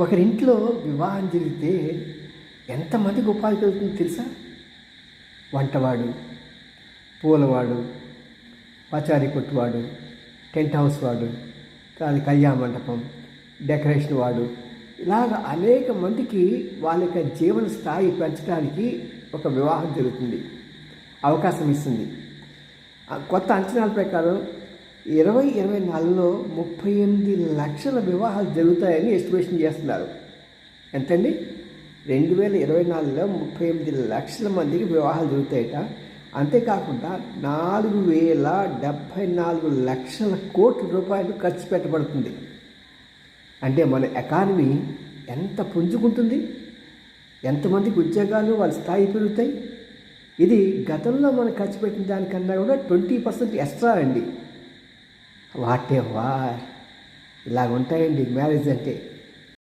ఒకరింట్లో వివాహం జరిగితే ఎంతమందికి ఉపాధి కలుగుతుందో తెలుసా? వంటవాడు, పూలవాడు, పచారీ కొట్టువాడు, టెంట్ హౌస్ వాడు, కళ్యాణ మంటపం, డెకరేషన్ వాడు, ఇలాగ అనేక మందికి వాళ్ళ యొక్క జీవన స్థాయి పెంచడానికి ఒక వివాహం జరుగుతుంది, అవకాశం ఇస్తుంది. కొత్త అంచనాల ప్రకారం 2024లో 38 లక్షల వివాహాలు జరుగుతాయని ఎస్టిమేషన్ చేస్తున్నారు. ఎంతండి? 2024లో 38 లక్షల మందికి వివాహాలు జరుగుతాయట. అంతేకాకుండా 4,074 లక్షల కోట్ల రూపాయలు ఖర్చు పెట్టబడుతుంది. అంటే మన ఎకానమీ ఎంత పుంజుకుంటుంది, ఎంతమందికి ఉద్యోగాలు వాళ్ళ స్థాయి పెరుగుతాయి. ఇది గతంలో మనం ఖర్చు పెట్టిన దానికన్నా కూడా 20% ఎక్స్ట్రా అండి. వాటే వా ఇలాగ ఉంటాయండి మ్యారేజ్ అంటే.